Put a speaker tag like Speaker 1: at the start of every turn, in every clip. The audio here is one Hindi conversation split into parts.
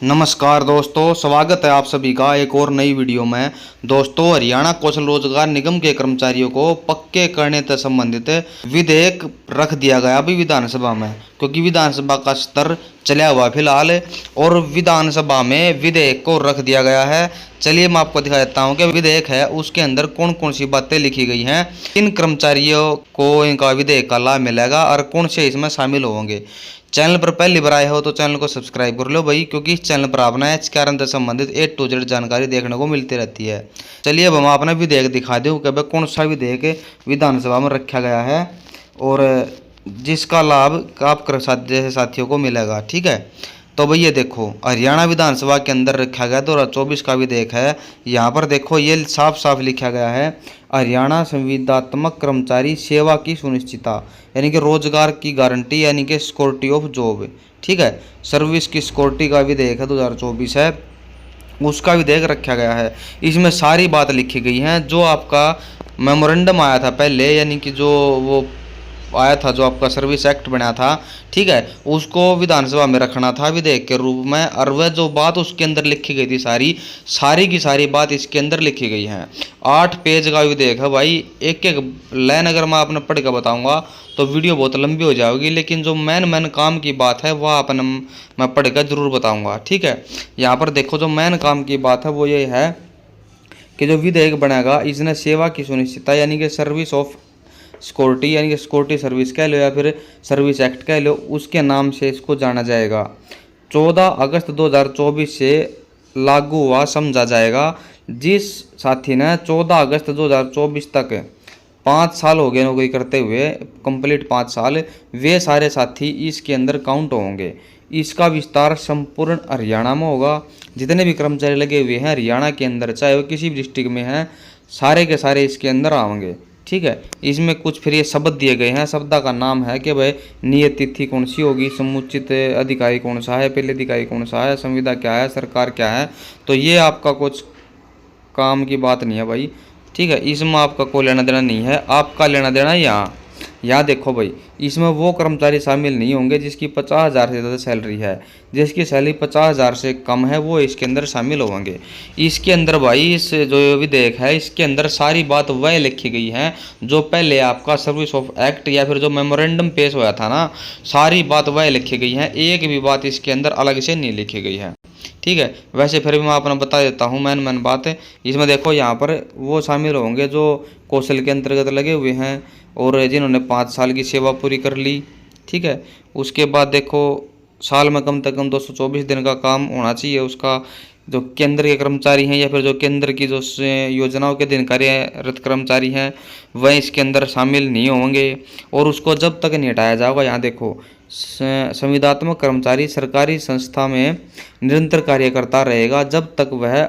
Speaker 1: नमस्कार दोस्तों, स्वागत है आप सभी का एक और नई वीडियो में। दोस्तों, हरियाणा कौशल रोजगार निगम के कर्मचारियों को पक्के करने से संबंधित विधेयक रख दिया गया अभी विधानसभा में, क्योंकि विधानसभा का स्तर चला हुआ फिलहाल और विधानसभा में विधेयक को रख दिया गया है। चलिए मैं आपको दिखा देता हूँ कि विधेयक है उसके अंदर कौन कौन सी बातें लिखी गई हैं, किन कर्मचारियों को इनका विधेयक का लाभ मिलेगा और कौन से इसमें शामिल होंगे। चैनल पर पहली बार आए हो तो चैनल को सब्सक्राइब कर लो भाई, क्योंकि इस चैनल पर आपने एच कारण से संबंधित A to Z जानकारी देखने को मिलती रहती है। चलिए अब हम अपना विधेयक दिखा दूँ कि भाई कौन सा विधेयक विधानसभा में रखा गया है और जिसका लाभ आप जैसे साथियों को मिलेगा। ठीक है, तो भाई ये देखो हरियाणा विधानसभा के अंदर रखा गया 2024 का विधेयक है। यहाँ पर देखो ये साफ साफ लिखा गया है, हरियाणा संविदात्मक कर्मचारी सेवा की सुनिश्चितता, यानी कि रोजगार की गारंटी, यानी कि सिक्योरिटी ऑफ जॉब। ठीक है, सर्विस की सिक्योरिटी का विधेयक है 2024 है, उसका विधेयक रखा गया है। इसमें सारी बात लिखी गई हैं जो आपका मेमोरेंडम आया था पहले, यानी कि जो वो आया था, जो आपका सर्विस एक्ट बना था, ठीक है, उसको विधानसभा में रखना था विधेयक के रूप में। और वह जो बात उसके अंदर लिखी गई थी सारी की सारी बात इसके अंदर लिखी गई है। 8 पेज का विधेयक है भाई। एक एक लाइन अगर मैं आपने पढ़ के बताऊंगा तो वीडियो बहुत लंबी हो जाएगी, लेकिन जो मेन काम की बात है वह आपने मैं पढ़ कर जरूर बताऊँगा। ठीक है, यहाँ पर देखो जो मेन काम की बात है वो ये है कि जो विधेयक बनेगा इसने सेवा की सुनिश्चितता, यानी कि सर्विस ऑफ सिक्योरिटी, यानी कि सिक्योरिटी सर्विस कह लो या फिर सर्विस एक्ट कह लो, उसके नाम से इसको जाना जाएगा। 14 अगस्त 2024 से लागू हुआ समझा जाएगा। जिस साथी ने 14 अगस्त 2024 तक 5 साल हो गए नौकरी करते हुए, कंप्लीट 5 साल, वे सारे साथी इसके अंदर काउंट होंगे। इसका विस्तार संपूर्ण हरियाणा में होगा। जितने भी कर्मचारी लगे हुए हैं हरियाणा के अंदर, चाहे वो किसी भी डिस्ट्रिक्ट में हैं, सारे के सारे इसके अंदर आएंगे। ठीक है, इसमें कुछ फिर ये शब्द दिए गए हैं। शब्द का नाम है कि भाई नियत तिथि कौन सी होगी, समुचित अधिकारी कौन सा है, पहले अधिकारी कौन सा है, संविदा क्या है, सरकार क्या है। तो ये आपका कुछ काम की बात नहीं है भाई। ठीक है, इसमें आपका कोई लेना देना नहीं है। आपका लेना देना यहाँ देखो भाई, इसमें वो कर्मचारी शामिल नहीं होंगे जिसकी 50,000 से ज़्यादा सैलरी है। जिसकी सैलरी 50,000 से कम है वो इसके अंदर शामिल होंगे। इसके अंदर भाई इस जो विधेयक है इसके अंदर सारी बात वह लिखी गई है जो पहले आपका सर्विस ऑफ एक्ट या फिर जो मेमोरेंडम पेश हुआ था ना, सारी बात वह लिखी गई है। एक भी बात इसके अंदर अलग से नहीं लिखी गई है। ठीक है, वैसे फिर भी मैं अपना बता देता हूँ मेन बात है। इसमें देखो यहाँ पर वो शामिल होंगे जो कौशल के अंतर्गत लगे हुए हैं और जिन्होंने 5 साल की सेवा पूरी कर ली। ठीक है, उसके बाद देखो साल में कम से कम 224 दिन का काम होना चाहिए उसका। जो केंद्र के कर्मचारी हैं या फिर जो केंद्र की जो योजनाओं के दिन कार्यरत कर्मचारी हैं वह इसके अंदर शामिल नहीं होंगे। और उसको जब तक नहीं हटाया जाएगा, यहाँ देखो, संविदात्मक कर्मचारी सरकारी संस्था में निरंतर कार्य करता रहेगा जब तक वह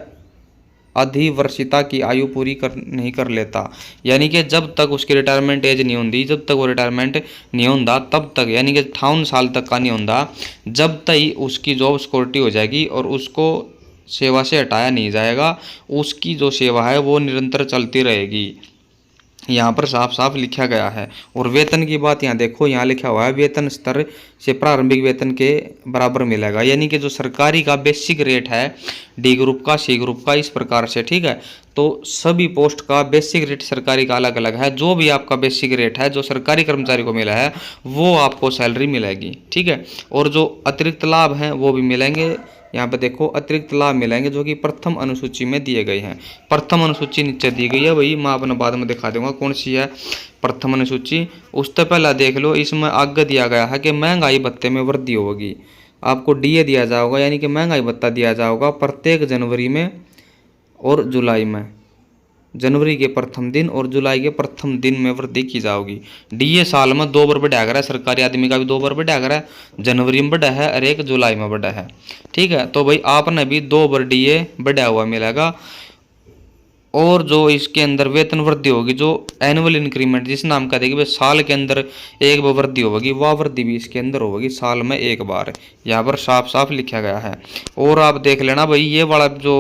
Speaker 1: अधिवर्षिता की आयु पूरी नहीं कर लेता। यानी कि जब तक उसकी रिटायरमेंट एज नहीं होती, जब तक वो रिटायरमेंट नहीं होता तब तक, यानी कि 58 साल तक का नहीं होता, जब तक उसकी जॉब सिक्योरिटी हो जाएगी और उसको सेवा से हटाया नहीं जाएगा, उसकी जो सेवा है वो निरंतर चलती रहेगी। यहाँ पर साफ साफ लिखा गया है। और वेतन की बात यहाँ देखो, यहाँ लिखा हुआ है वेतन स्तर से प्रारंभिक वेतन के बराबर मिलेगा। यानी कि जो सरकारी का बेसिक रेट है डी ग्रुप का, सी ग्रुप का, इस प्रकार से। ठीक है, तो सभी पोस्ट का बेसिक रेट सरकारी का अलग अलग है। जो भी आपका बेसिक रेट है जो सरकारी कर्मचारी को मिला है वो आपको सैलरी मिलेगी। ठीक है, और जो अतिरिक्त लाभ हैं वो भी मिलेंगे। यहाँ पे देखो अतिरिक्त लाभ मिलेंगे जो कि प्रथम अनुसूची में दिए गए हैं। प्रथम अनुसूची नीचे दी गई है, वही मैं अपने बाद में दिखा दूंगा कौन सी है प्रथम अनुसूची। उससे पहला देख लो, इसमें आगे दिया गया है कि महंगाई भत्ते में वृद्धि होगी। आपको डीए दिया जाएगा, यानी कि महंगाई भत्ता दिया जाएगा प्रत्येक जनवरी में और जुलाई में। जनवरी के प्रथम दिन और जुलाई के प्रथम दिन में वृद्धि की जाएगी। डीए साल में 2 बार बढ़ा कर है, सरकारी आदमी का भी 2 बार बढ़ा कर है, जनवरी में बढ़ा है और एक जुलाई में बढ़ा है। ठीक है, तो भाई आपने भी 2 बार डीए बढ़ा हुआ मिलेगा। और जो इसके अंदर वेतन वृद्धि होगी, जो एनुअल इंक्रीमेंट जिस नाम का देखिए साल के अंदर एक बार वृद्धि होगी, वह वृद्धि भी इसके अंदर होगी साल में एक बार। यहाँ पर साफ साफ लिखा गया है। और आप देख लेना भाई, ये वाला जो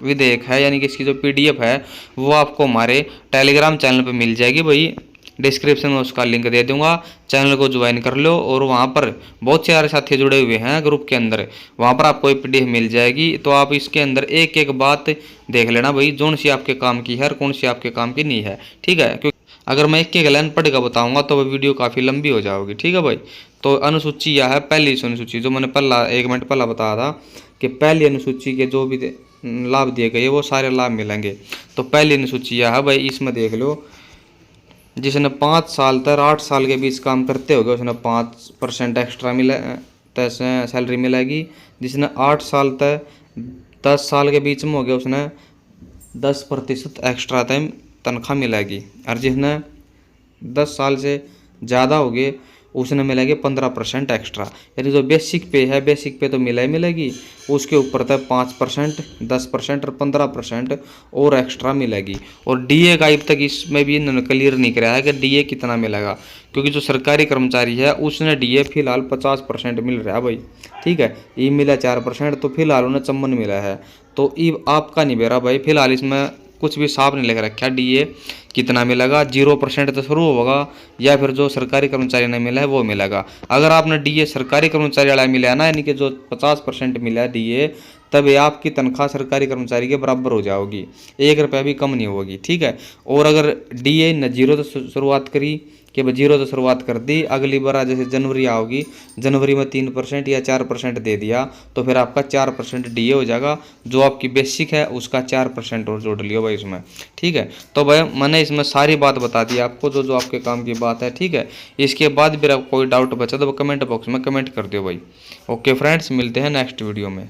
Speaker 1: विधेयक है यानी कि इसकी जो PDF है वो आपको हमारे टेलीग्राम चैनल पे मिल जाएगी भाई। डिस्क्रिप्शन में उसका लिंक दे दूंगा। चैनल को ज्वाइन कर लो और वहाँ पर बहुत सारे साथी जुड़े हुए हैं ग्रुप के अंदर, वहाँ पर आपको PDF मिल जाएगी। तो आप इसके अंदर एक एक बात देख लेना भाई, कौन सी आपके काम की है और कौन सी आपके काम की नहीं है, ठीक है। क्योंकि अगर मैं एक एक लाइन पढ़ कर बताऊंगा तो वह वीडियो काफ़ी लंबी हो जाएगी, ठीक है भाई। तो अनुसूची यह है, पहली अनुसूची जो मैंने पहला 1 मिनट पहला बताया था कि पहली अनुसूची के जो भी लाभ दिए गए वो सारे लाभ मिलेंगे। तो पहली अनुसूची यह है भाई, इसमें देख लो, जिसने 5 साल तक 8 साल के बीच काम करते होगे उसने 5% एक्स्ट्रा मिले सैलरी मिलेगी। जिसने 8 साल तक 10 साल के बीच में हो गया उसने 10% एक्स्ट्रा टाइम तनख्वाह मिलेगी। और जिसने 10 साल से ज़्यादा हो गए उसने मिलेगी 15% एक्स्ट्रा। यानी जो बेसिक पे है, बेसिक पे तो मिलेगी, उसके ऊपर तक 5%, 10% और 15% और एक्स्ट्रा मिलेगी। और DA का अब तक इसमें भी इन्होंने क्लियर नहीं कराया कि DA कितना मिलेगा, क्योंकि जो सरकारी कर्मचारी है उसने DA फिलहाल 50% मिल रहा है भाई, ठीक है। ये मिला 4%, तो फिलहाल उन्हें 54 मिला है। तो ये आपका नहीं बेरा भाई, फिलहाल इसमें कुछ भी साफ नहीं लिख रखा DA कितना मिलेगा। 0% तो शुरू होगा, या फिर जो सरकारी कर्मचारी ने मिला है वो मिलेगा। अगर आपने DA सरकारी कर्मचारी वाला मिला है ना, यानी कि जो 50% मिला है DA, तब ये आपकी तनख्वाह सरकारी कर्मचारी के बराबर हो जाएगी, 1 रुपया भी कम नहीं होगी, ठीक है। और अगर DA ने 0 से शुरुआत करी कि 0 से शुरुआत कर दी, अगली बार जैसे जनवरी आओगी, जनवरी में 3% या 4% दे दिया, तो फिर आपका 4% DA हो जाएगा। जो आपकी बेसिक है उसका 4% और जोड़ लियो भाई इसमें, ठीक है। तो भाई मैंने इसमें सारी बात बता दी आपको, जो जो आपके काम की बात है, ठीक है। इसके बाद फिर कोई डाउट बचा तो कमेंट बॉक्स में कमेंट कर दो भाई। ओके फ्रेंड्स, मिलते हैं नेक्स्ट वीडियो में।